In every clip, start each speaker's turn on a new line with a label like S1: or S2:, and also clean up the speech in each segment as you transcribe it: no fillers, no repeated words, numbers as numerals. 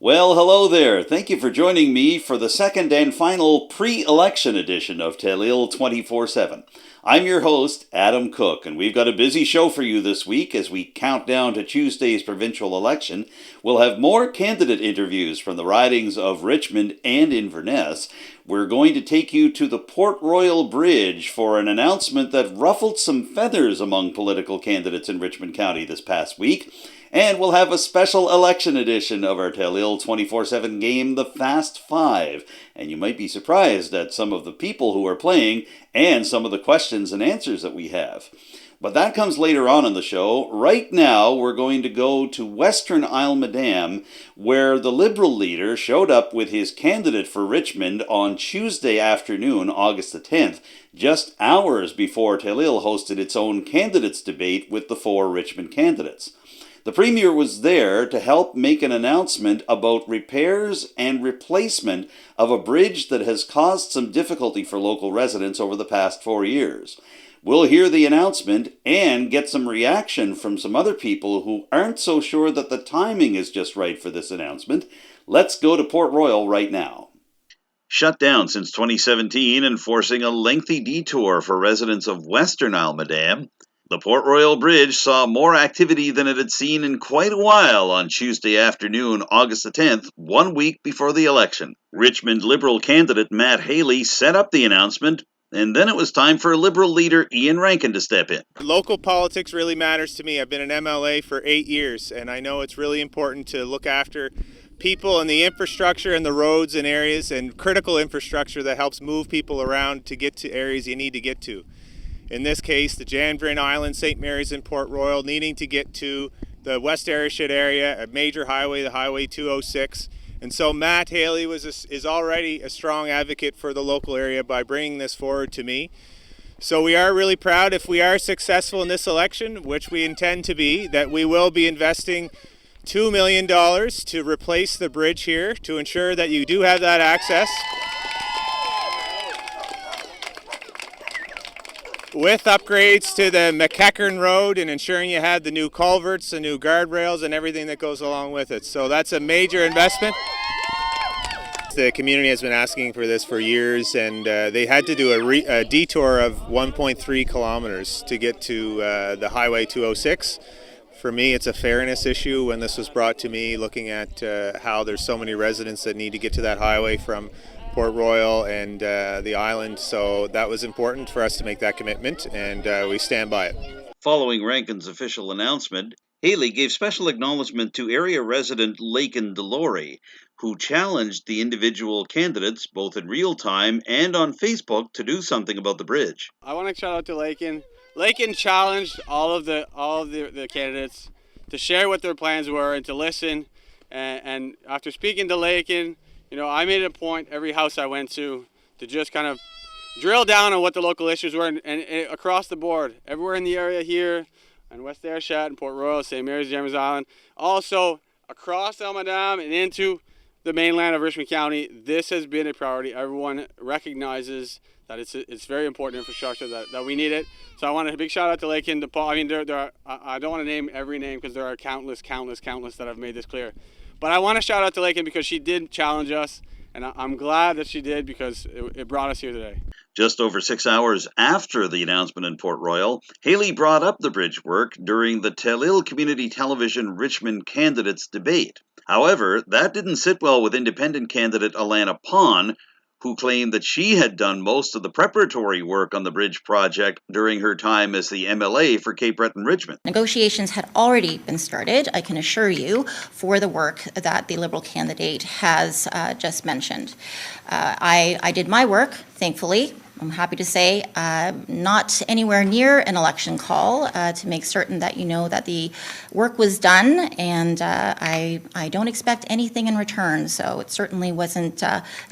S1: Well, hello there. Thank you for joining me for the second and final pre-election edition of Telile 24/7. I'm your host, Adam Cook, and we've got a busy show for you this week as we count down to Tuesday's provincial election. We'll have more candidate interviews from the ridings of Richmond and Inverness. We're going to take you to the Port Royal Bridge for an announcement that ruffled some feathers among political candidates in Richmond County this past week. And we'll have a special election edition of our Telile 24/7 game, the Fast Five. And you might be surprised at some of the people who are playing and some of the questions and answers that we have. But that comes later on in the show. Right now, we're going to go to Western Isle Madam, where the Liberal leader showed up with his candidate for Richmond on Tuesday afternoon, August the 10th, just hours before Telile hosted its own candidates debate with the four Richmond candidates. The Premier was there to help make an announcement about repairs and replacement of a bridge that has caused some difficulty for local residents over the past 4 years. We'll hear the announcement and get some reaction from some other people who aren't so sure that the timing is just right for this announcement. Let's go to Port Royal right now. Shut down since 2017 and forcing a lengthy detour for residents of Western Isle Madam, the Port Royal Bridge saw more activity than it had seen in quite a while on Tuesday afternoon, August the 10th, 1 week before the election. Richmond Liberal candidate Matt Haley set up the announcement, and then it was time for Liberal leader Iain Rankin to step in.
S2: Local politics really matters to me. I've been an MLA for 8 years, and I know it's really important to look after people and the infrastructure and the roads and areas and critical infrastructure that helps move people around to get to areas you need to get to. In this case, the Janvrin Island, St. Mary's and Port Royal, needing to get to the West Ayrshire area, a major highway, the Highway 206. And so Matt Haley is already a strong advocate for the local area by bringing this forward to me. So we are really proud, if we are successful in this election, which we intend to be, that we will be investing $2 million to replace the bridge here to ensure that you do have that access. With upgrades to the McEachern Road and ensuring you have the new culverts, the new guardrails, and everything that goes along with it. So that's a major investment. The community has been asking for this for years, and they had to do a detour of 1.3 kilometers to get to the Highway 206. For me, it's a fairness issue when this was brought to me, looking at how there's so many residents that need to get to that highway from Port Royal and the island, so that was important for us to make that commitment, and we stand by it.
S1: Following Rankin's official announcement, Haley gave special acknowledgement to area resident Lakin Delory, who challenged the individual candidates both in real time and on Facebook to do something about the bridge.
S3: I want to shout out to Lakin. Lakin challenged all of the candidates to share what their plans were and to listen. And after speaking to Lakin, you know, I made it a point every house I went to just kind of drill down on what the local issues were, and across the board, everywhere in the area here, and West Ayrshire and Port Royal, St. Mary's, James Island, also across Isle Madam and into the mainland of Richmond County. This has been a priority. Everyone recognizes that it's very important infrastructure, that we need it. So I want a big shout out to Lakin, to Paul. I mean, I don't want to name every name because there are countless that have made this clear. But I want to shout out to Lakin because she did challenge us, and I'm glad that she did because it brought us here today.
S1: Just over 6 hours after the announcement in Port Royal, Haley brought up the bridge work during the Telile Community Television Richmond candidates debate. However, that didn't sit well with independent candidate Alana Pon, who claimed that she had done most of the preparatory work on the bridge project during her time as the MLA for Cape Breton Richmond.
S4: Negotiations had already been started, I can assure you, for the work that the Liberal candidate has just mentioned. I did my work, thankfully. I'm happy to say, not anywhere near an election call to make certain that you know that the work was done, and I don't expect anything in return. So it certainly wasn't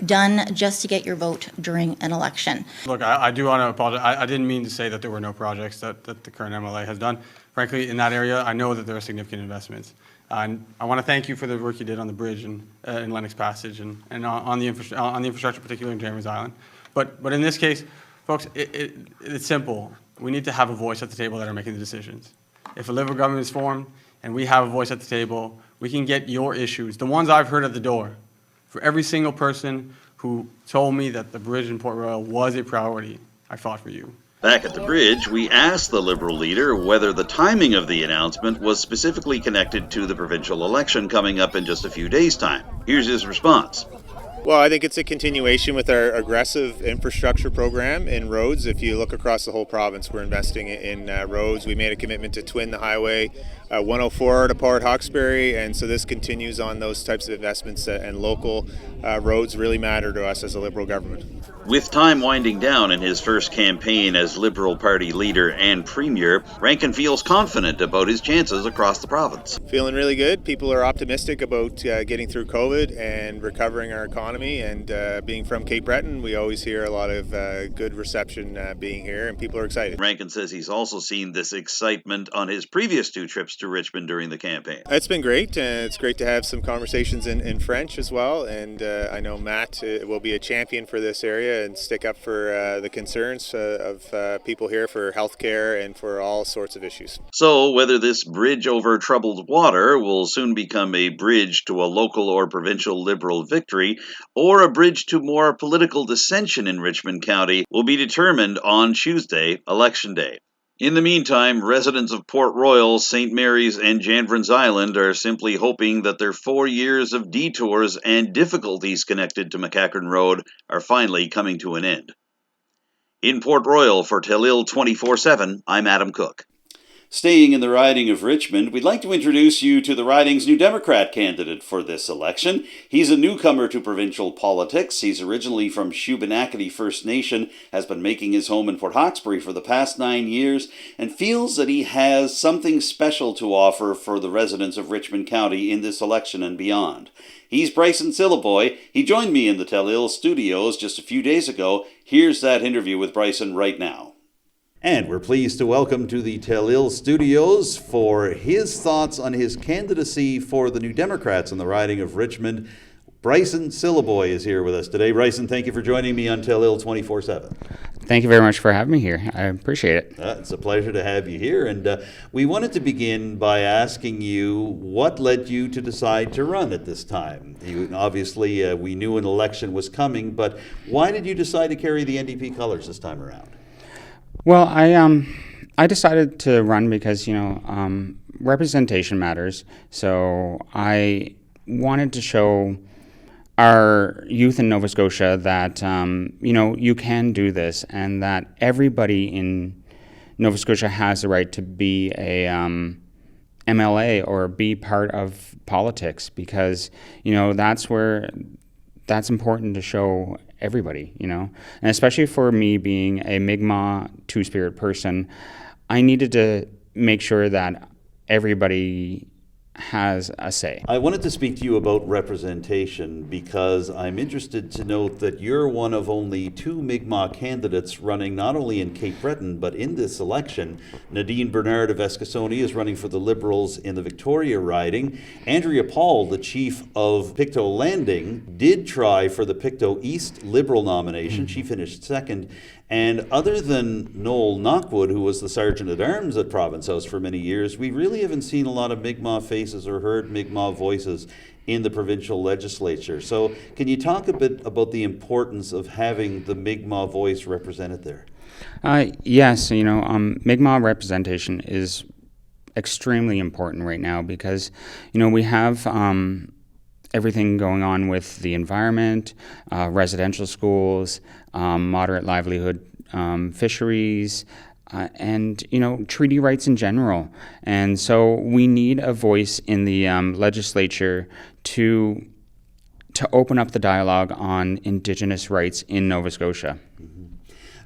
S4: done just to get your vote during an election.
S5: Look, I do want to apologize. I didn't mean to say that there were no projects that the current MLA has done. Frankly, in that area, I know that there are significant investments. And I want to thank you for the work you did on the bridge in Lennox Passage and on the infrastructure, particularly in James Island. But in this case, folks, it's simple. We need to have a voice at the table that are making the decisions. If a Liberal government is formed and we have a voice at the table, we can get your issues, the ones I've heard at the door. For every single person who told me that the bridge in Port Royal was a priority, I fought for you.
S1: Back at the bridge, we asked the Liberal leader whether the timing of the announcement was specifically connected to the provincial election coming up in just a few days' time. Here's his response.
S2: Well, I think it's a continuation with our aggressive infrastructure program in roads. If you look across the whole province, we're investing in roads. We made a commitment to twin the highway 104 to Port Hawkesbury, and so this continues on those types of investments, and local roads really matter to us as a Liberal government.
S1: With time winding down in his first campaign as Liberal Party leader and Premier, Rankin feels confident about his chances across the province.
S2: Feeling really good. People are optimistic about getting through COVID and recovering our economy, and being from Cape Breton, we always hear a lot of good reception being here, and people are excited.
S1: Rankin says he's also seen this excitement on his previous 2 trips to Richmond during the campaign.
S2: It's been great. It's great to have some conversations in French as well, and I know Matt will be a champion for this area and stick up for the concerns of people here for healthcare and for all sorts of issues.
S1: So whether this bridge over troubled water will soon become a bridge to a local or provincial Liberal victory, or a bridge to more political dissension in Richmond County, will be determined on Tuesday, Election Day. In the meantime, residents of Port Royal, St. Mary's, and Janvrin's Island are simply hoping that their 4 years of detours and difficulties connected to McEachern Road are finally coming to an end. In Port Royal for Telile 24/7, I'm Adam Cook. Staying in the riding of Richmond, we'd like to introduce you to the riding's new Democrat candidate for this election. He's a newcomer to provincial politics. He's originally from Shubenacadie First Nation, has been making his home in Port Hawkesbury for the past 9 years, and feels that he has something special to offer for the residents of Richmond County in this election and beyond. He's Bryson Syliboy. He joined me in the Telile studios just a few days ago. Here's that interview with Bryson right now. And we're pleased to welcome to the Telile studios for his thoughts on his candidacy for the New Democrats in the riding of Richmond. Bryson Syliboy is here with us today. Bryson, thank you for joining me on Telile 24/7.
S6: Thank you very much for having me here. I appreciate it.
S1: It's a pleasure to have you here. And we wanted to begin by asking you what led you to decide to run at this time. Obviously, we knew an election was coming, but why did you decide to carry the NDP colors this time around?
S6: Well, I decided to run because, representation matters. So I wanted to show our youth in Nova Scotia that, you can do this, and that everybody in Nova Scotia has the right to be a MLA or be part of politics, because, that's important to show everybody, and especially for me being a Mi'kmaq Two-Spirit person, I needed to make sure that everybody has a say.
S1: I wanted to speak to you about representation because I'm interested to note that you're one of only 2 Mi'kmaq candidates running not only in Cape Breton but in this election. Nadine Bernard of Eskasoni is running for the Liberals in the Victoria riding. Andrea Paul, the chief of Pictou Landing, did try for the Pictou East Liberal nomination. She finished second. And other than Noel Knockwood, who was the Sergeant-at-Arms at Province House for many years, we really haven't seen a lot of Mi'kmaq faces or heard Mi'kmaq voices in the provincial legislature. So can you talk a bit about the importance of having the Mi'kmaq voice represented there?
S6: Yes, Mi'kmaq representation is extremely important right now because, we have everything going on with the environment, residential schools, moderate livelihood fisheries, and, treaty rights in general. And so we need a voice in the legislature to open up the dialogue on Indigenous rights in Nova Scotia.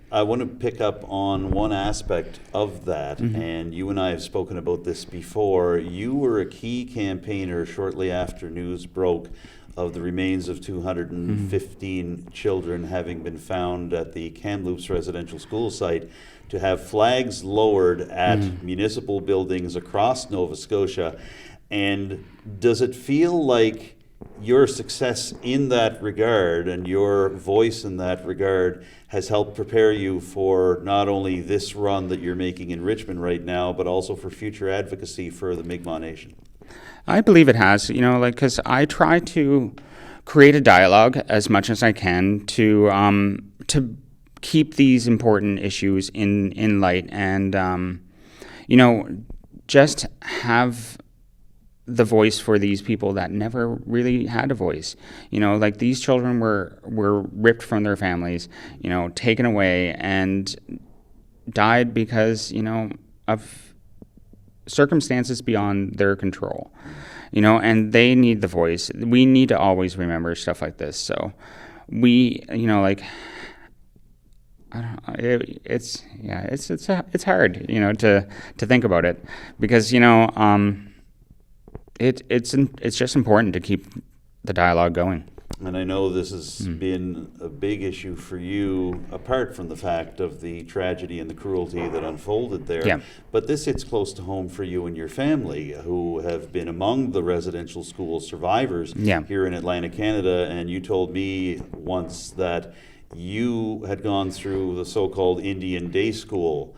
S1: I want to pick up on one aspect of that, and you and I have spoken about this before. You were a key campaigner shortly after news broke of the remains of 215 children having been found at the Kamloops residential school site, to have flags lowered at municipal buildings across Nova Scotia. And does it feel like your success in that regard and your voice in that regard has helped prepare you for not only this run that you're making in Richmond right now, but also for future advocacy for the Mi'kmaq Nation?
S6: I believe it has, because I try to create a dialogue as much as I can to keep these important issues in light and, just have the voice for these people that never really had a voice. These children were ripped from their families, taken away and died because, of circumstances beyond their control, and they need the voice. We need to always remember stuff like this. So we, I don't know, it's hard, to think about it because, it's just important to keep the dialogue going.
S1: And I know this has been a big issue for you, apart from the fact of the tragedy and the cruelty that unfolded there.
S6: Yeah.
S1: But this hits close to home for you and your family, who have been among the residential school survivors here in Atlantic Canada. And you told me once that you had gone through the so-called Indian Day School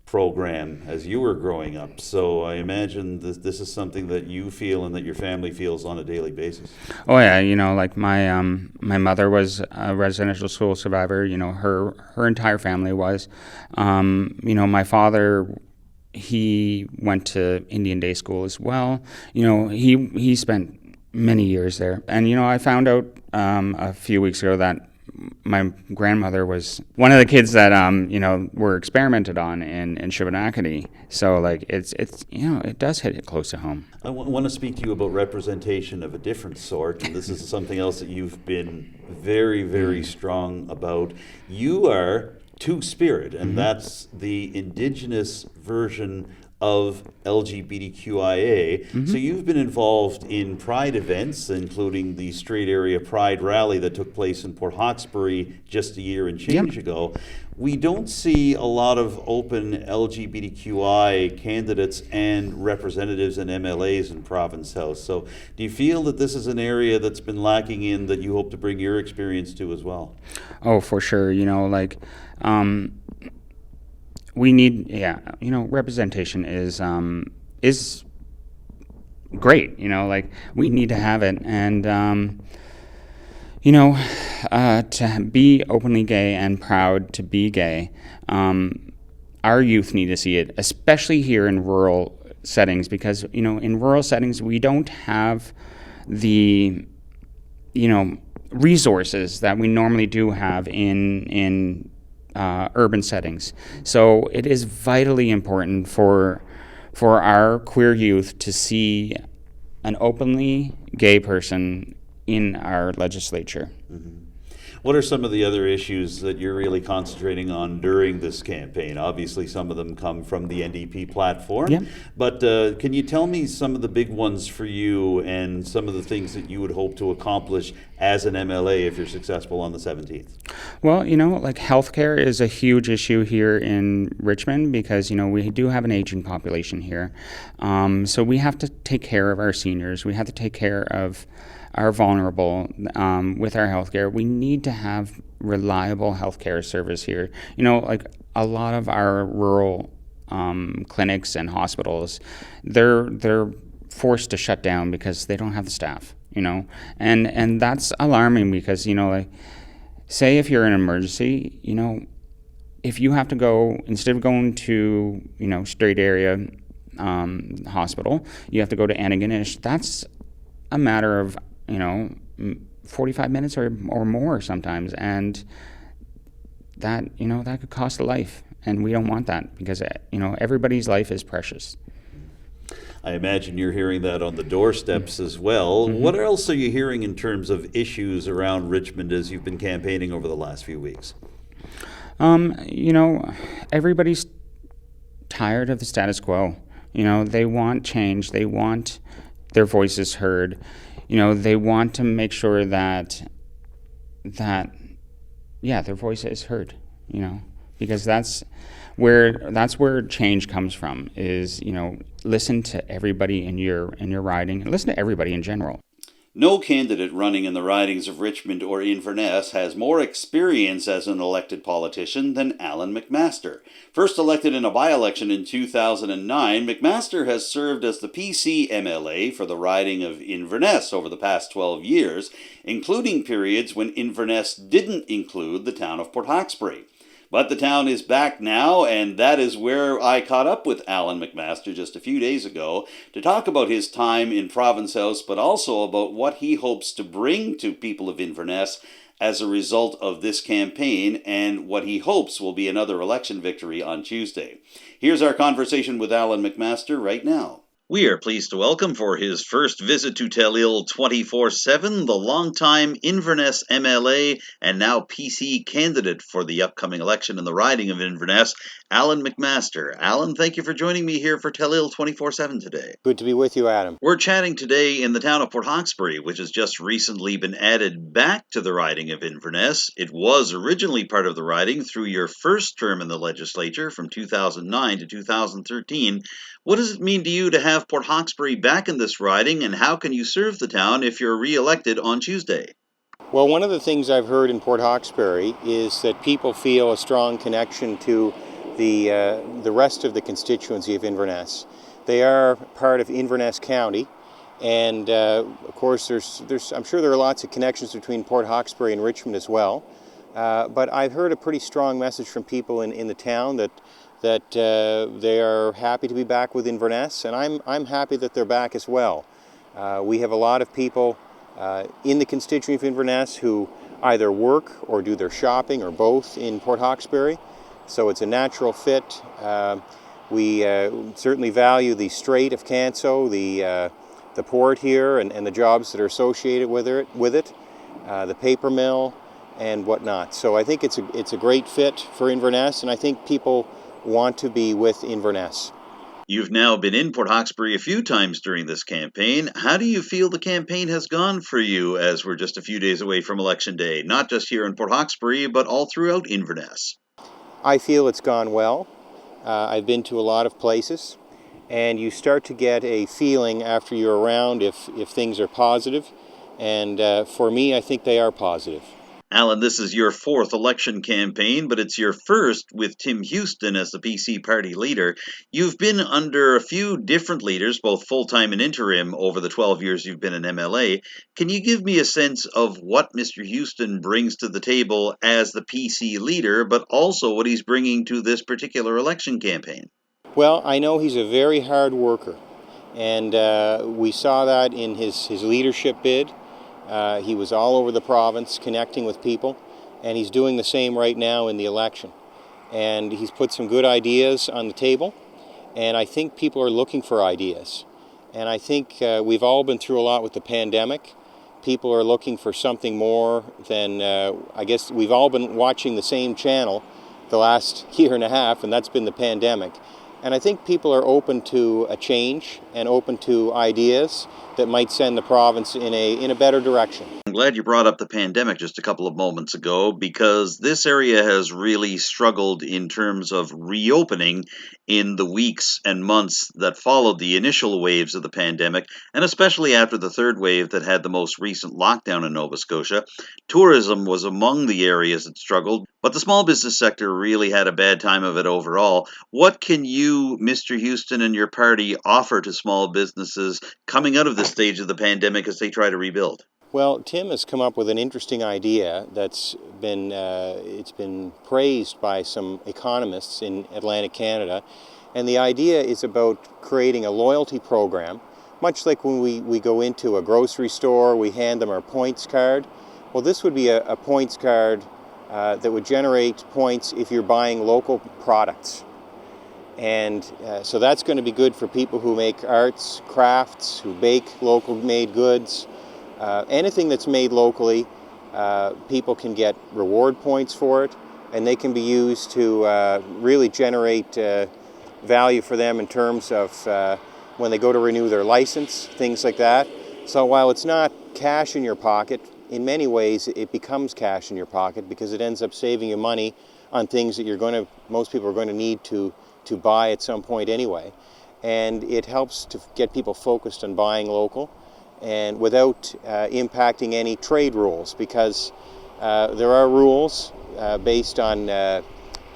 S1: program as you were growing up. So I imagine this is something that you feel and that your family feels on a daily basis.
S6: Oh yeah, my mother was a residential school survivor. Her entire family was. My father, he went to Indian Day School as well. He spent many years there, and I found out a few weeks ago that my grandmother was one of the kids that were experimented on in Shubenacadie. So it's it does hit it close to home.
S1: I want to speak to you about representation of a different sort, and this is something else that you've been very, very strong about. You are Two-Spirit, and that's the Indigenous version of LGBTQIA. So you've been involved in Pride events, including the Straight Area Pride Rally that took place in Port Hawkesbury just a year and change ago. We don't see a lot of open LGBTQI candidates and representatives and MLAs in Province House. So do you feel that this is an area that's been lacking in that you hope to bring your experience to as well?
S6: Oh, for sure. We need, representation is great. We need to have it, and to be openly gay and proud to be gay. Our youth need to see it, especially here in rural settings, because in rural settings we don't have the resources that we normally do have in urban settings. So it is vitally important for our queer youth to see an openly gay person in our legislature.
S1: What are some of the other issues that you're really concentrating on during this campaign? Obviously, some of them come from the NDP platform, but can you tell me some of the big ones for you and some of the things that you would hope to accomplish as an MLA if you're successful on the 17th?
S6: Well, healthcare is a huge issue here in Richmond because, we do have an aging population here. So we have to take care of our seniors. We have to take care of are vulnerable with our healthcare. We need to have reliable healthcare service here. A lot of our rural clinics and hospitals, they're forced to shut down because they don't have the staff. And that's alarming because say if you're in an emergency, if you have to go, instead of going to Straight Area hospital, you have to go to Antigonish. That's a matter of 45 minutes or more sometimes, and that that could cost a life, and we don't want that because everybody's life is precious.
S1: I imagine you're hearing that on the doorsteps as well. What else are you hearing in terms of issues around Richmond as you've been campaigning over the last few weeks?
S6: Everybody's tired of the status quo. They want change. They want their voices heard. They want to make sure that their voice is heard, because that's where change comes from, is, listen to everybody in your riding, and listen to everybody in general.
S1: No candidate running in the ridings of Richmond or Inverness has more experience as an elected politician than Allan MacMaster. First elected in a by-election in 2009, MacMaster has served as the PC MLA for the riding of Inverness over the past 12 years, including periods when Inverness didn't include the town of Port Hawkesbury. But the town is back now, and that is where I caught up with Allan MacMaster just a few days ago to talk about his time in Province House, but also about what he hopes to bring to people of Inverness as a result of this campaign and what he hopes will be another election victory on Tuesday. Here's our conversation with Allan MacMaster right now. We are pleased to welcome for his first visit to Telile 24/7 the longtime Inverness MLA and now PC candidate for the upcoming election in the riding of Inverness, Allan MacMaster. Allan, thank you for joining me here for Telile 24/7 today.
S7: Good to be with you, Adam.
S1: We're chatting today in the town of Port Hawkesbury, which has just recently been added back to the riding of Inverness. It was originally part of the riding through your first term in the legislature from 2009 to 2013. What does it mean to you to have Port Hawkesbury back in this riding, and how can you serve the town if you're re-elected on Tuesday?
S7: Well, one of the things I've heard in Port Hawkesbury is that people feel a strong connection to the rest of the constituency of Inverness. They are part of Inverness County, and of course, I'm sure there are lots of connections between Port Hawkesbury and Richmond as well. But I've heard a pretty strong message from people in the town that they are happy to be back with Inverness, and I'm happy that they're back as well. We have a lot of people in the constituency of Inverness who either work or do their shopping or both in Port Hawkesbury, so it's a natural fit. We certainly value the Strait of Canso, the port here, and the jobs that are associated with it, the paper mill and whatnot. So I think it's a great fit for Inverness, and I think people want to be with Inverness.
S1: You've now been in Port Hawkesbury a few times during this campaign. How do you feel the campaign has gone for you as we're just a few days away from Election Day, not just here in Port Hawkesbury, but all throughout Inverness?
S7: I feel it's gone well. I've been to a lot of places, and you start to get a feeling after you're around if things are positive, and for me, I think they are positive.
S1: Allan, this is your fourth election campaign, but it's your first with Tim Houston as the PC party leader. You've been under a few different leaders, both full-time and interim, over the 12 years you've been an MLA. Can you give me a sense of what Mr. Houston brings to the table as the PC leader, but also what he's bringing to this particular election campaign?
S7: Well, I know he's a very hard worker, and we saw that in his leadership bid. He was all over the province connecting with people, and he's doing the same right now in the election. And he's put some good ideas on the table, and I think people are looking for ideas. And I think we've all been through a lot with the pandemic. People are looking for something more than, I guess we've all been watching the same channel the last year and a half, and that's been the pandemic. And I think people are open to a change and open to ideas that might send the province in a better direction.
S1: I'm glad you brought up the pandemic just a couple of moments ago, because this area has really struggled in terms of reopening in the weeks and months that followed the initial waves of the pandemic, and especially after the third wave that had the most recent lockdown in Nova Scotia. Tourism was among the areas that struggled, but the small business sector really had a bad time of it overall. What can you, Mr. Houston, and your party offer to small businesses coming out of this stage of the pandemic as they try to rebuild?
S7: Well, Tim has come up with an interesting idea that's been it's been praised by some economists in Atlantic Canada, and the idea is about creating a loyalty program, much like when we go into a grocery store, we hand them our points card. Well, this would be a points card that would generate points if you're buying local products. And so that's going to be good for people who make arts, crafts, who bake local made goods. Anything that's made locally, people can get reward points for it, and they can be used to really generate value for them in terms of when they go to renew their license, things like that. So while it's not cash in your pocket, in many ways it becomes cash in your pocket because it ends up saving you money on things that most people are going to need to buy at some point anyway. And it helps to get people focused on buying local. and without impacting any trade rules, because there are rules based on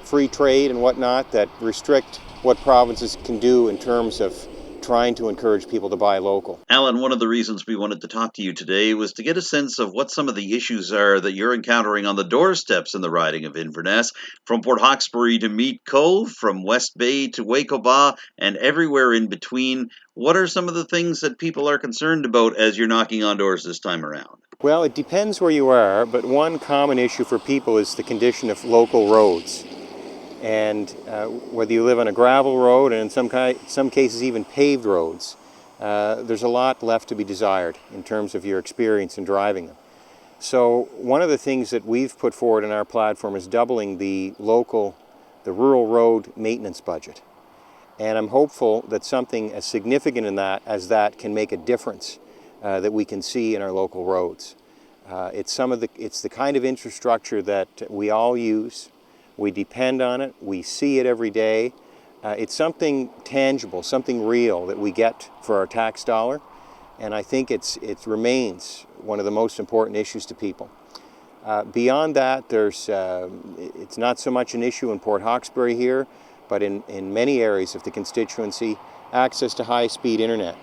S7: free trade and whatnot that restrict what provinces can do in terms of trying to encourage people to buy local.
S1: Allan, one of the reasons we wanted to talk to you today was to get a sense of what some of the issues are that you're encountering on the doorsteps in the riding of Inverness, from Port Hawkesbury to Meat Cove, from West Bay to Wacoba, and everywhere in between. What are some of the things that people are concerned about as you're knocking on doors this time around?
S7: Well, it depends where you are, but one common issue for people is the condition of local roads. And whether you live on a gravel road and in some cases even paved roads, there's a lot left to be desired in terms of your experience in driving them. So one of the things that we've put forward in our platform is doubling the rural road maintenance budget. And I'm hopeful that something as significant in that as that can make a difference that we can see in our local roads. It's the kind of infrastructure that we all use. We depend on it, we see it every day. It's something tangible, something real that we get for our tax dollar, and I think it remains one of the most important issues to people. Beyond that, it's not so much an issue in Port Hawkesbury here, but in many areas of the constituency, access to high-speed internet.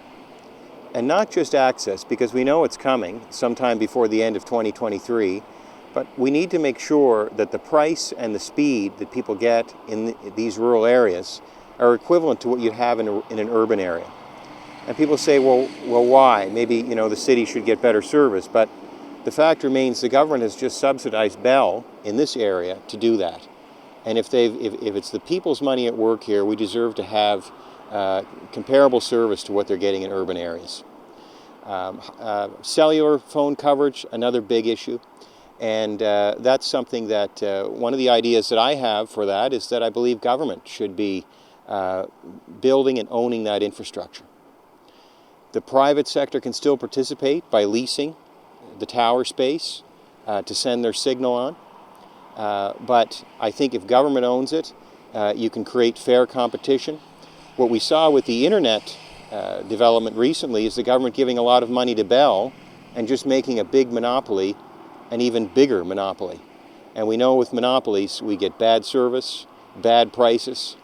S7: And not just access, because we know it's coming sometime before the end of 2023, but we need to make sure that the price and the speed that people get in these rural areas are equivalent to what you'd have in an urban area. And people say, well, why? Maybe, the city should get better service. But the fact remains the government has just subsidized Bell in this area to do that. And if it's the people's money at work here, we deserve to have comparable service to what they're getting in urban areas. Cellular phone coverage, another big issue. And that's something that one of the ideas that I have for that is that I believe government should be building and owning that infrastructure. The private sector can still participate by leasing the tower space to send their signal on. But I think if government owns it, you can create fair competition. What we saw with the internet development recently is the government giving a lot of money to Bell and just making a big monopoly, an even bigger monopoly. And we know with monopolies we get bad service, bad prices,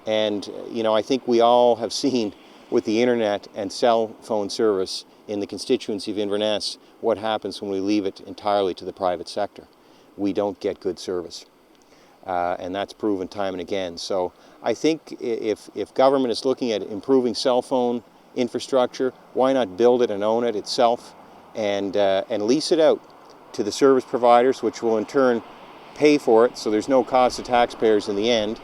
S7: and I think we all have seen with the internet and cell phone service in the constituency of Inverness what happens when we leave it entirely to the private sector. We don't get good service, and that's proven time and again. So I think if government is looking at improving cell phone infrastructure, why not build it and own it itself and lease it out to the service providers, which will in turn pay for it, so there's no cost to taxpayers in the end.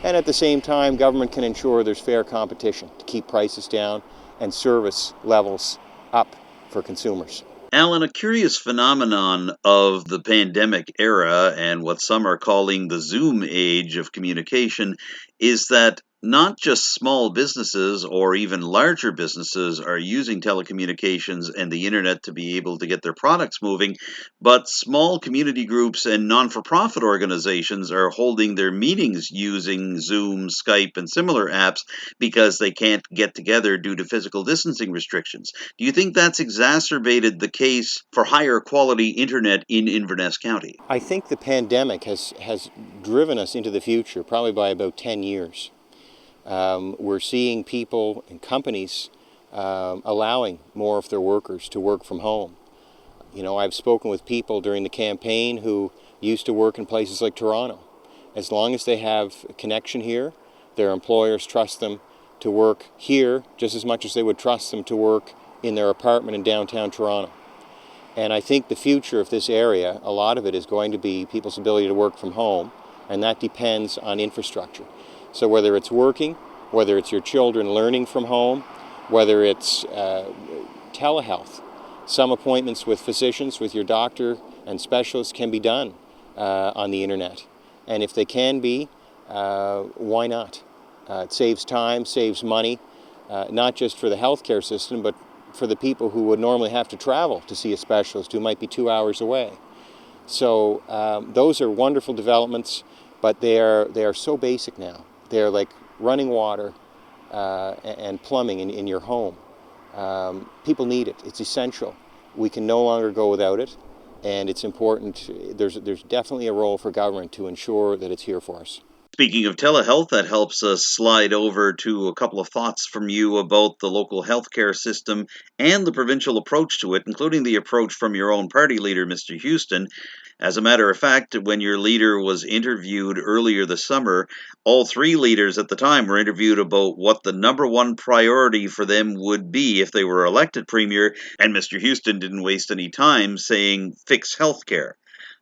S7: And at the same time, government can ensure there's fair competition to keep prices down and service levels up for consumers.
S1: Allan, a curious phenomenon of the pandemic era and what some are calling the Zoom age of communication is that not just small businesses or even larger businesses are using telecommunications and the internet to be able to get their products moving, but small community groups and non-for-profit organizations are holding their meetings using Zoom, Skype, and similar apps because they can't get together due to physical distancing restrictions. Do you think that's exacerbated the case for higher quality internet in Inverness County?
S7: I think the pandemic has driven us into the future, probably by about 10 years. We're seeing people and companies allowing more of their workers to work from home. I've spoken with people during the campaign who used to work in places like Toronto. As long as they have a connection here, their employers trust them to work here just as much as they would trust them to work in their apartment in downtown Toronto. And I think the future of this area, a lot of it is going to be people's ability to work from home, and that depends on infrastructure. So whether it's working, whether it's your children learning from home, whether it's telehealth, some appointments with physicians, with your doctor and specialists can be done on the internet. And if they can be, why not? It saves time, saves money, not just for the healthcare system, but for the people who would normally have to travel to see a specialist who might be 2 hours away. So those are wonderful developments, but they are so basic now. They're like running water and plumbing in your home. People need it. It's essential. We can no longer go without it, and it's important. There's definitely a role for government to ensure that it's here for us.
S1: Speaking of telehealth, that helps us slide over to a couple of thoughts from you about the local healthcare system and the provincial approach to it, including the approach from your own party leader, Mr. Houston. As a matter of fact, when your leader was interviewed earlier this summer, all three leaders at the time were interviewed about what the number one priority for them would be if they were elected premier, and Mr. Houston didn't waste any time saying fix healthcare.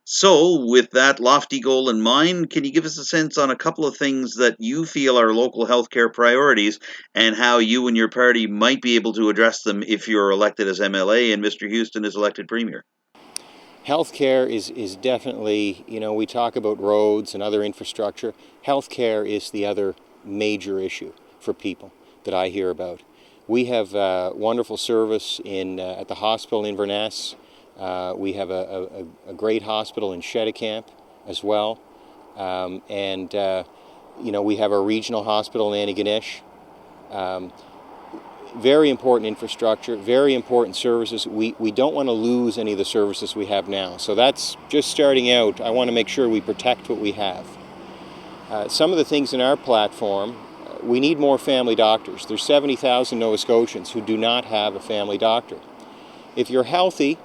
S1: So, with that lofty goal in mind, can you give us a sense on a couple of things that you feel are local healthcare priorities and how you and your party might be able to address them if you're elected as MLA and Mr. Houston is elected Premier?
S7: Healthcare is definitely, we talk about roads and other infrastructure. Healthcare is the other major issue for people that I hear about. We have wonderful service at the hospital in Inverness. We have a great hospital in Cheticamp as well. We have our regional hospital in Antigonish. Very important infrastructure, very important services. We don't want to lose any of the services we have now. So that's just starting out. I want to make sure we protect what we have. Some of the things in our platform, we need more family doctors. There's 70,000 Nova Scotians who do not have a family doctor. If you're healthy,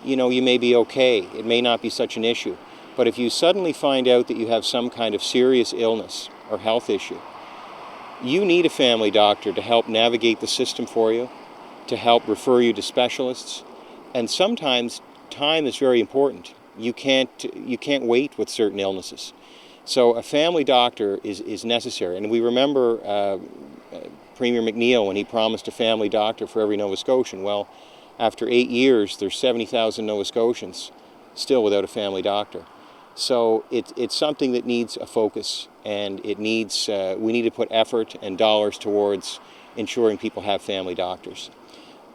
S7: you may be okay. It may not be such an issue. But if you suddenly find out that you have some kind of serious illness or health issue, you need a family doctor to help navigate the system for you, to help refer you to specialists. And sometimes time is very important. You can't wait with certain illnesses. So a family doctor is necessary. And we remember Premier McNeil when he promised a family doctor for every Nova Scotian. Well, after 8 years, there's 70,000 Nova Scotians still without a family doctor. So it's something that needs a focus, and we need to put effort and dollars towards ensuring people have family doctors.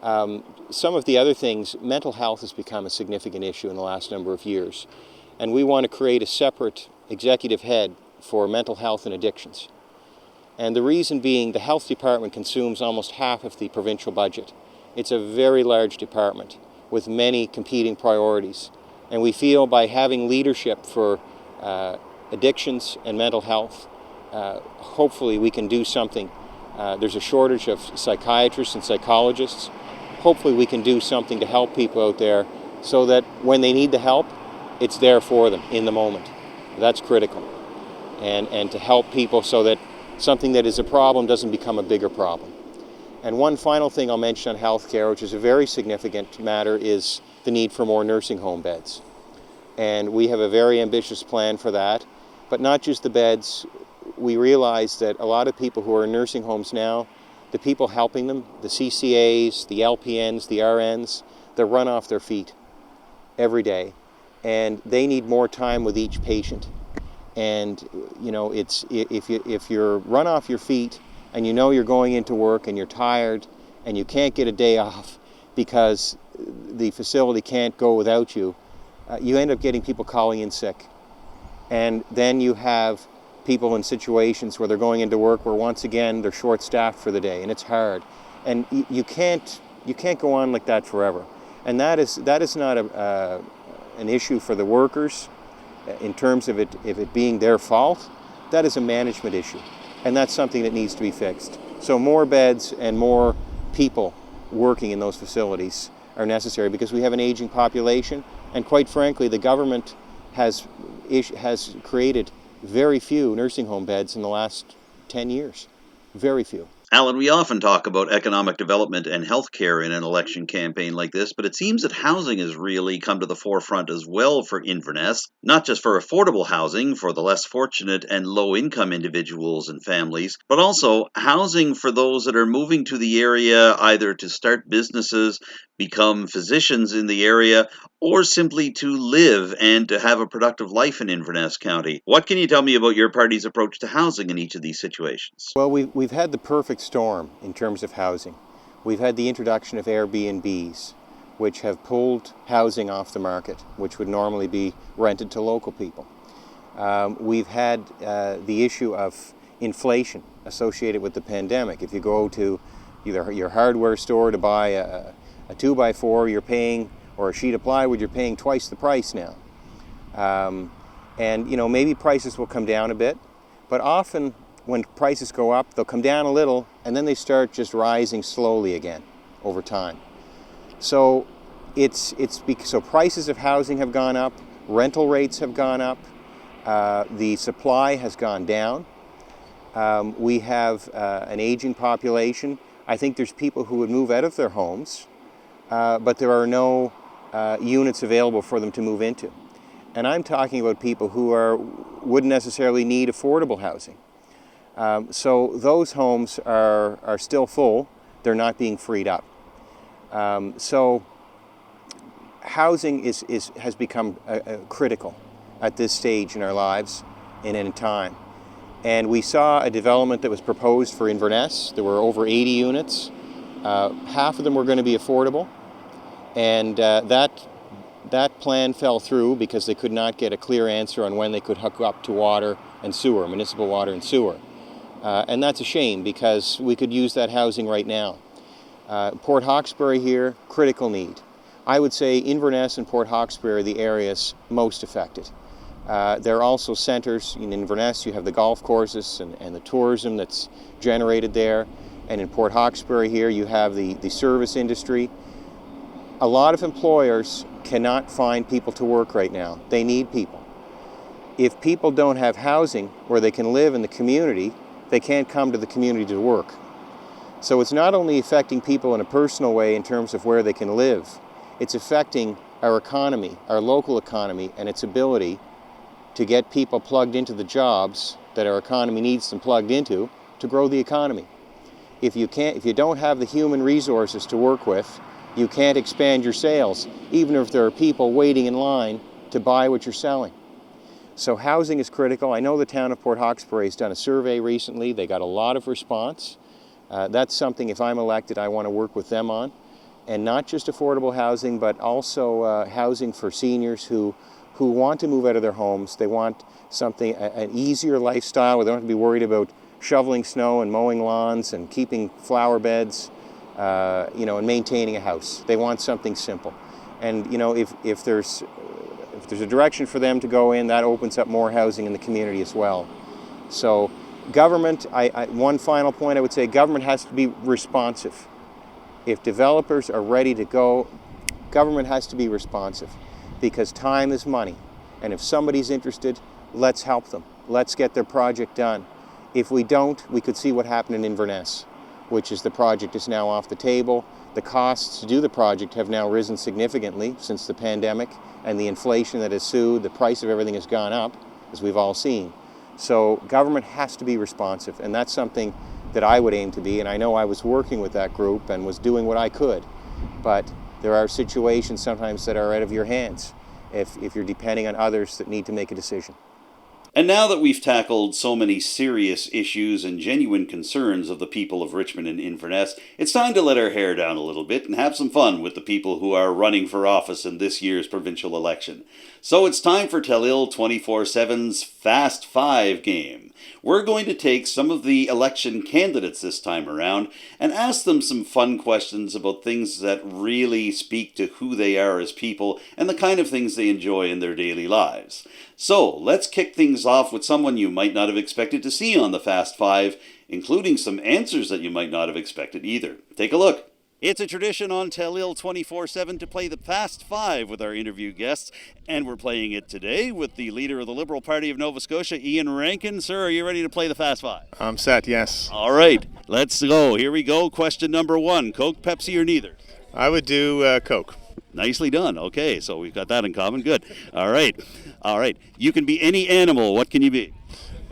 S7: Some of the other things, mental health has become a significant issue in the last number of years, and we want to create a separate executive head for mental health and addictions. And the reason being, the health department consumes almost half of the provincial budget. It's a very large department with many competing priorities. And we feel by having leadership for addictions and mental health, hopefully we can do something. There's a shortage of psychiatrists and psychologists. Hopefully we can do something to help people out there so that when they need the help, it's there for them in the moment. That's critical. And to help people so that something that is a problem doesn't become a bigger problem. And one final thing I'll mention on healthcare, which is a very significant matter, is the need for more nursing home beds. And we have a very ambitious plan for that. But not just the beds. We realize that a lot of people who are in nursing homes now, the people helping them, the CCAs, the LPNs, the RNs, they run off their feet every day. And they need more time with each patient. And it's if you're run off your feet and you're going into work and you're tired and you can't get a day off because the facility can't go without you, you end up getting people calling in sick. And then you have people in situations where they're going into work where once again they're short-staffed for the day, and it's hard. And you can't go on like that forever. And that is not an issue for the workers in terms of it being their fault. That is a management issue. And that's something that needs to be fixed. So more beds and more people working in those facilities are necessary because we have an aging population, and quite frankly, the government has created very few nursing home beds in the last 10 years. Very few.
S1: Allan, we often talk about economic development and healthcare in an election campaign like this, but it seems that housing has really come to the forefront as well for Inverness, not just for affordable housing for the less fortunate and low-income individuals and families, but also housing for those that are moving to the area either to start businesses, become physicians in the area, or simply to live and to have a productive life in Inverness County. What can you tell me about your party's approach to housing in each of these situations?
S7: Well, we've had the perfect storm in terms of housing. We've had the introduction of Airbnbs, which have pulled housing off the market, which would normally be rented to local people. We've had the issue of inflation associated with the pandemic. If you go to either your hardware store to buy a 2x4, you're paying, or a sheet of plywood, you're paying twice the price now. And maybe prices will come down a bit, but often when prices go up, they'll come down a little, and then they start just rising slowly again over time. So so prices of housing have gone up, rental rates have gone up, the supply has gone down. We have an aging population. I think there's people who would move out of their homes, but there are no units available for them to move into. And I'm talking about people who wouldn't necessarily need affordable housing. So those homes are still full. They're not being freed up. So housing has become critical at this stage in our lives and in time. And we saw a development that was proposed for Inverness. There were over 80 units. Half of them were going to be affordable. And that plan fell through because they could not get a clear answer on when they could hook up to water and sewer, municipal water and sewer. And that's a shame because we could use that housing right now. Port Hawkesbury here, critical need. I would say Inverness and Port Hawkesbury are the areas most affected. There are also centres. In Inverness you have the golf courses and the tourism that's generated there. And in Port Hawkesbury here you have the service industry. A lot of employers cannot find people to work right now. They need people. If people don't have housing where they can live in the community, they can't come to the community to work. So it's not only affecting people in a personal way in terms of where they can live, it's affecting our economy, our local economy, and its ability to get people plugged into the jobs that our economy needs them plugged into to grow the economy. If you don't have the human resources to work with, you can't expand your sales, even if there are people waiting in line to buy what you're selling. So housing is critical. I know the town of Port Hawkesbury has done a survey recently. They got a lot of response. That's something, if I'm elected, I want to work with them on. And not just affordable housing, but also housing for seniors who want to move out of their homes. They want something, an easier lifestyle where they don't have to be worried about shoveling snow and mowing lawns and keeping flower beds, and maintaining a house. They want something simple. And if there's a direction for them to go in, that opens up more housing in the community as well. So government, one final point I would say, government has to be responsive. If developers are ready to go, government has to be responsive because time is money. And if somebody's interested, let's help them. Let's get their project done. If we don't, we could see what happened in Inverness, which is the project is now off the table. The costs to do the project have now risen significantly since the pandemic and the inflation that has ensued. The price of everything has gone up, as we've all seen. So government has to be responsive, and that's something that I would aim to be, and I know I was working with that group and was doing what I could. But there are situations sometimes that are out of your hands if you're depending on others that need to make a decision.
S1: And now that we've tackled so many serious issues and genuine concerns of the people of Richmond and Inverness, it's time to let our hair down a little bit and have some fun with the people who are running for office in this year's provincial election. So it's time for Telile 24/7's Fast Five game. We're going to take some of the election candidates this time around and ask them some fun questions about things that really speak to who they are as people and the kind of things they enjoy in their daily lives. So let's kick things off with someone you might not have expected to see on the Fast Five, including some answers that you might not have expected either. Take a look. It's a tradition on Telile 24/7 to play the Fast Five with our interview guests, and we're playing it today with the leader of the Liberal Party of Nova Scotia, Iain Rankin. Sir, are you ready to play the Fast Five?
S2: I'm set, yes.
S1: All right, let's go. Here we go. Question number one, Coke, Pepsi, or neither?
S2: I would do Coke.
S1: Nicely done. Okay, so we've got that in common. Good. All right. You can be any animal. What can you be?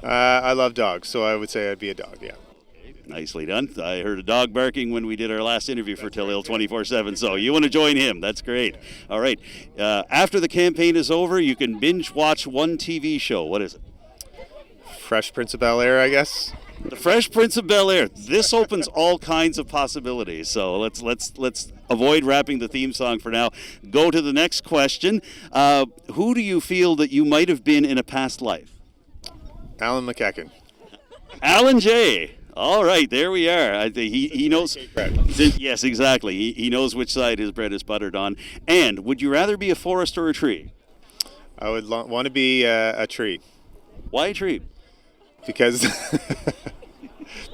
S2: I love dogs, so I would say I'd be a dog, yeah.
S1: Nicely done. I heard a dog barking when we did our last interview for Telile 24/7, so you want to join him. That's great. All right. After the campaign is over, you can binge watch one TV show. What is it?
S2: Fresh Prince of Bel-Air, I guess.
S1: The Fresh Prince of Bel-Air. This opens all kinds of possibilities, so let's avoid rapping the theme song for now. Go to the next question. Who do you feel that you might have been in a past life?
S2: Allan MacMaster.
S1: Alan J. All right, there we are. I think he knows. Yes, exactly. He knows which side his bread is buttered on. And would you rather be a forest or a tree?
S2: I would want to be a tree.
S1: Why a tree?
S2: Because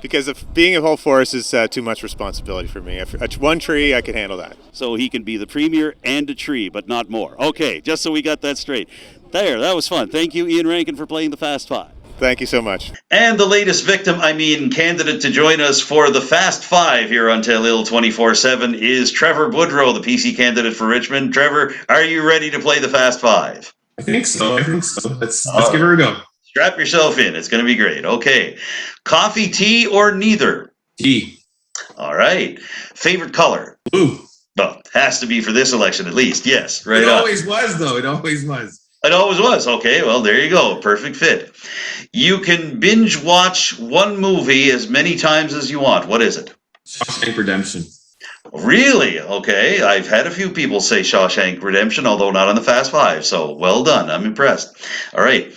S2: because of being a whole forest is too much responsibility for me. One tree, I could handle that.
S1: So he can be the premier and a tree, but not more. Okay, just so we got that straight. There, that was fun. Thank you, Iain Rankin, for playing the Fast Five.
S2: Thank you so much.
S1: And the latest candidate to join us for the Fast Five here on Telile 24/7 is Trevor Boudreau, the PC candidate for Richmond. Trevor, are you ready to play the Fast Five?
S8: I think so. Let's give her a go.
S1: Strap yourself in. It's going to be great. Okay. Coffee, tea, or neither?
S8: Tea.
S1: All right. Favorite color?
S8: Blue.
S1: Well, has to be for this election at least. Yes. Right.
S8: It always was, though. It always was.
S1: It always was. Okay. Well, there you go. Perfect fit. You can binge watch one movie as many times as you want. What is it?
S8: Shawshank Redemption.
S1: Really? Okay. I've had a few people say Shawshank Redemption, although not on the Fast Five. So well done. I'm impressed. All right.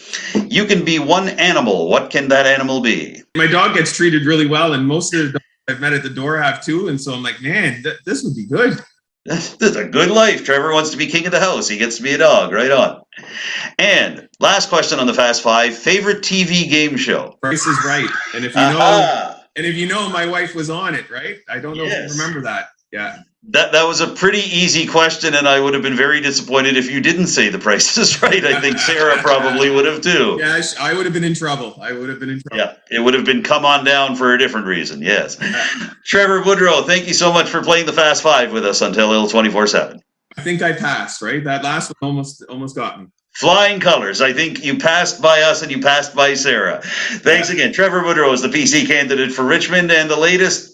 S1: You can be one animal. What can that animal be?
S8: My dog gets treated really well, and most of the dogs I've met at the door have too. And so I'm like, man, this would be good.
S1: This is a good life. Trevor wants to be king of the house. He gets to be a dog. Right on. And last question on the Fast Five. Favorite TV game show?
S8: Price is Right. And if you know, my wife was on it, right? I don't know if you remember that. Yeah.
S1: That was a pretty easy question, and I would have been very disappointed if you didn't say The Price is Right. I think Sarah probably would have too.
S8: Yeah, I would have been in trouble.
S1: Yeah, it would have been come on down for a different reason, yes. Trevor Boudreau, thank you so much for playing the Fast Five with us on Telile 24/7.
S8: I think I passed, right? That last one almost got me.
S1: Flying colors. I think you passed by us and you passed by Sarah. Thanks again. Trevor Boudreau is the PC candidate for Richmond and the latest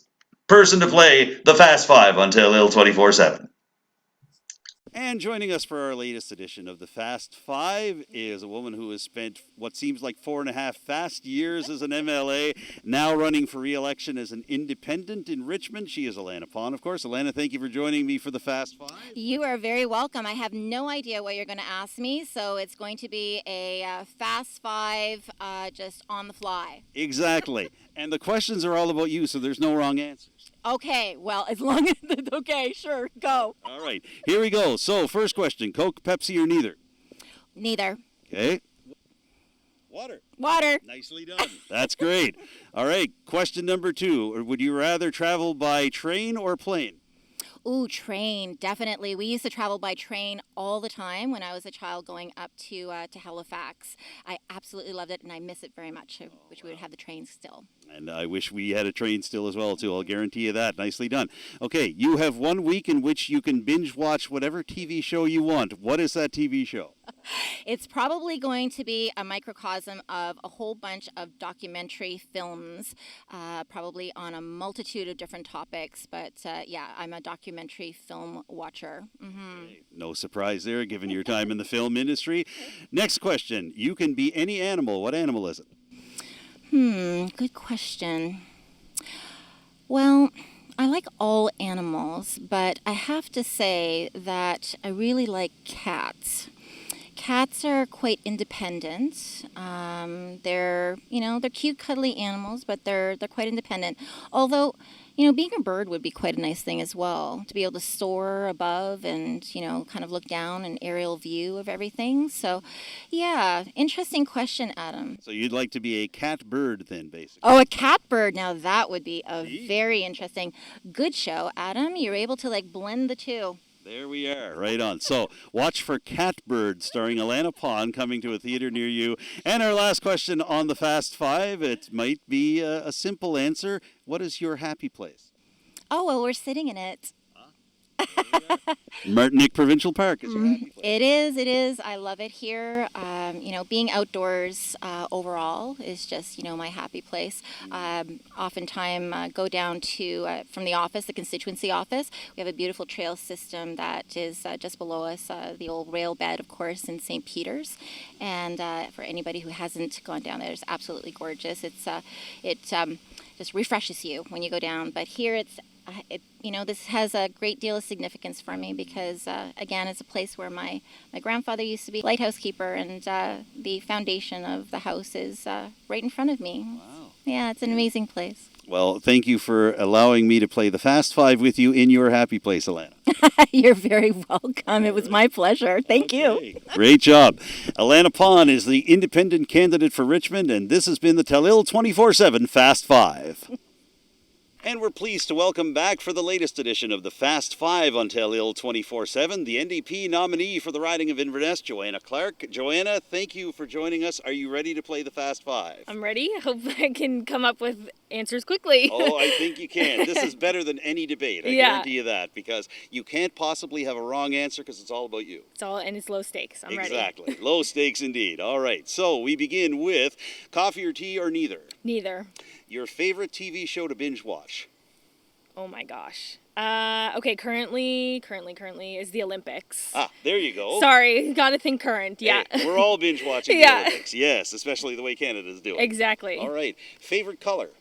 S1: person to play the Fast Five on Telile 24/7. And joining us for our latest edition of the Fast Five is a woman who has spent what seems like 4.5 fast years as an MLA, now running for re-election as an independent in Richmond. She is Allan Pond, of course. Allan, thank you for joining me for the Fast Five.
S4: You are very welcome. I have no idea what you're going to ask me, so it's going to be a Fast Five just on the fly.
S1: Exactly. And the questions are all about you, so there's no wrong answers.
S4: Okay, well, as long as, okay, sure, go.
S1: All right, here we go. So, first question, Coke, Pepsi, or neither?
S4: Neither.
S1: Okay. Water.
S4: Water.
S1: Nicely done. That's great. All right, question number 2. Would you rather travel by train or plane?
S4: Ooh, train, definitely. We used to travel by train all the time when I was a child going up to Halifax. I absolutely loved it, and I miss it very much. I wish we would have the train still.
S1: And I wish we had a train still as well, too. I'll guarantee you that. Nicely done. Okay, you have 1 week in which you can binge watch whatever TV show you want. What is that TV show?
S4: It's probably going to be a microcosm of a whole bunch of documentary films, probably on a multitude of different topics. But yeah, I'm a documentary film watcher. Mm-hmm.
S1: No surprise there, given your time in the film industry. Next question. You can be any animal. What animal is it?
S4: Good question. Well, I like all animals, but I have to say that I really like cats. Cats are quite independent. They're cute, cuddly animals, but they're quite independent. Although, being a bird would be quite a nice thing as well, to be able to soar above and, kind of look down, an aerial view of everything. So, yeah, interesting question, Adam.
S1: So you'd like to be a cat bird then, basically?
S4: Oh, a cat bird. Now that would be a very interesting, good show, Adam. You're able to blend the two.
S1: There we are, right on. So, watch for Catbird, starring Allan Pond, coming to a theater near you. And our last question on the Fast Five, it might be a simple answer. What is your happy place?
S4: Oh, well, we're sitting in it.
S1: Martinique Provincial Park is your happy place.
S4: It is. I love it here. Being outdoors overall is just, my happy place. Oftentimes go down to, from the office, the constituency office. We have a beautiful trail system that is just below us, the old rail bed, of course, in St. Peter's. And for anybody who hasn't gone down there, it's absolutely gorgeous. It just refreshes you when you go down. But here this has a great deal of significance for me because, again, it's a place where my grandfather used to be lighthouse keeper, and the foundation of the house is right in front of me.
S1: Wow.
S4: Yeah, it's an amazing place.
S1: Well, thank you for allowing me to play the Fast Five with you in your happy place, Alana.
S9: You're very welcome. It was my pleasure. Thank you.
S1: Great job. Alana Pond is the independent candidate for Richmond, and this has been the Telile 24/7 Fast Five. And we're pleased to welcome back for the latest edition of the Fast Five on Telile 24/7, the NDP nominee for the riding of Inverness, Joanna Clark. Joanna, thank you for joining us. Are you ready to play the Fast Five?
S10: I'm ready. I hope I can come up with answers quickly.
S1: Oh, I think you can. This is better than any debate. I guarantee you that, because you can't possibly have a wrong answer because it's all about you.
S10: It's low stakes. I'm ready.
S1: Exactly. Low stakes indeed. All right. So we begin with coffee or tea or neither.
S10: Neither.
S1: Your favorite TV show to binge watch?
S10: Oh my gosh. Okay, currently is the Olympics.
S1: Ah, there you go.
S10: Sorry, gotta think current. Yeah.
S1: Hey, we're all binge watching
S10: Yeah.
S1: the Olympics. Yes, especially the way Canada's doing.
S10: Exactly.
S1: All right. Favorite color?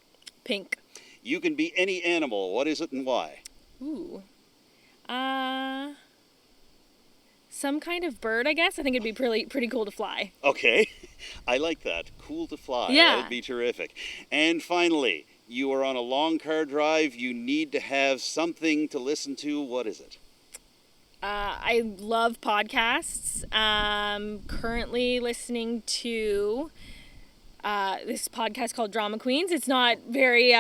S10: Pink.
S1: You can be any animal. What is it and why?
S10: Ooh. Some kind of bird, I guess. I think it'd be pretty cool to fly.
S1: Okay. I like that. Cool to fly.
S10: Yeah.
S1: That would be terrific. And finally, you are on a long car drive. You need to have something to listen to. What is it?
S10: I love podcasts. Currently listening to this podcast called Drama Queens. It's not very,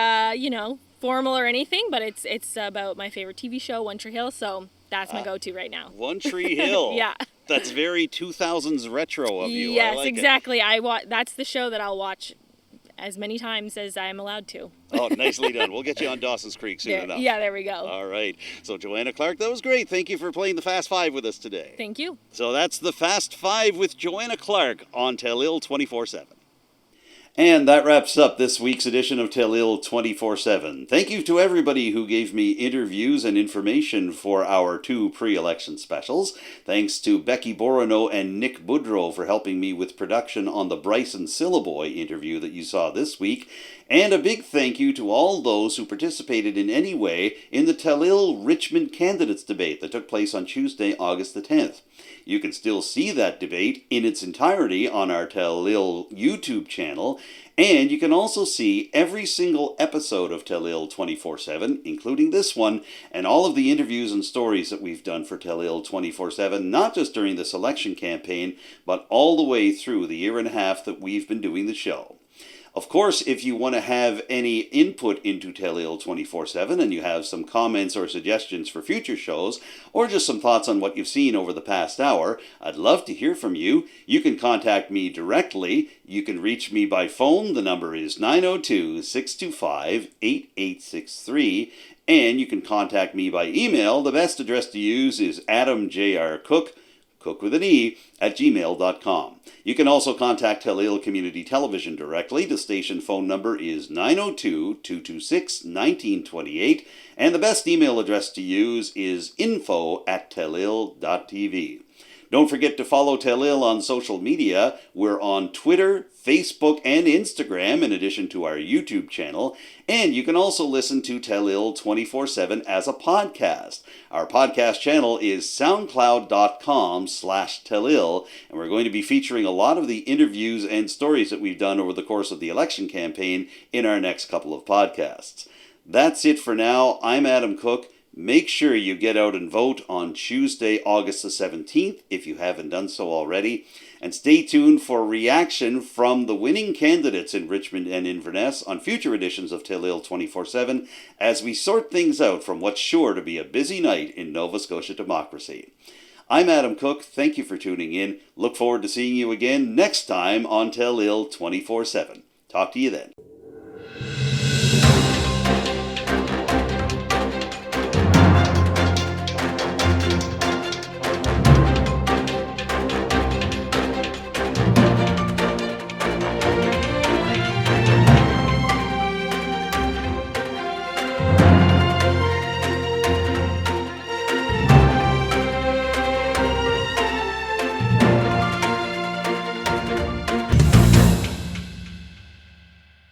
S10: formal or anything, but it's about my favorite TV show, One Tree Hill. So that's my go-to right now.
S1: One Tree Hill.
S10: Yeah.
S1: That's very 2000s retro of you.
S10: Yes,
S1: I like
S10: exactly. That's the show that I'll watch as many times as I'm allowed to.
S1: Oh, nicely done. We'll get you on Dawson's Creek soon enough.
S10: Yeah, there we go.
S1: All right. So, Joanna Clark, that was great. Thank you for playing the Fast Five with us today.
S10: Thank you.
S1: So that's the Fast Five with Joanna Clark on Telile 24/7. And that wraps up this week's edition of Telile 24/7. Thank you to everybody who gave me interviews and information for our 2 pre-election specials. Thanks to Becky Bourinot and Nick Boudreau for helping me with production on the Bryson Syliboy interview that you saw this week. And a big thank you to all those who participated in any way in the Telile Richmond candidates debate that took place on Tuesday, August the 10th. You can still see that debate in its entirety on our Telile YouTube channel, and you can also see every single episode of Telile 24/7, including this one, and all of the interviews and stories that we've done for Telile 24/7, not just during this election campaign, but all the way through the year and a half that we've been doing the show. Of course, if you want to have any input into Telile 24/7 and you have some comments or suggestions for future shows, or just some thoughts on what you've seen over the past hour, I'd love to hear from you. You can contact me directly. You can reach me by phone. The number is 902-625-8863. And you can contact me by email. The best address to use is adamjrcook, cook with an E, @gmail.com. You can also contact Telile Community Television directly. The station phone number is 902-226-1928, and the best email address to use is info@telile.tv. Don't forget to follow Telile on social media. We're on Twitter, Facebook, and Instagram, in addition to our YouTube channel. And you can also listen to Telile 24/7 as a podcast. Our podcast channel is soundcloud.com/Telile, and we're going to be featuring a lot of the interviews and stories that we've done over the course of the election campaign in our next couple of podcasts. That's it for now. I'm Adam Cook. Make sure you get out and vote on Tuesday, August the 17th, if you haven't done so already. And stay tuned for reaction from the winning candidates in Richmond and Inverness on future editions of Telile 24/7 as we sort things out from what's sure to be a busy night in Nova Scotia democracy. I'm Adam Cook. Thank you for tuning in. Look forward to seeing you again next time on Telile 24/7. Talk to you then.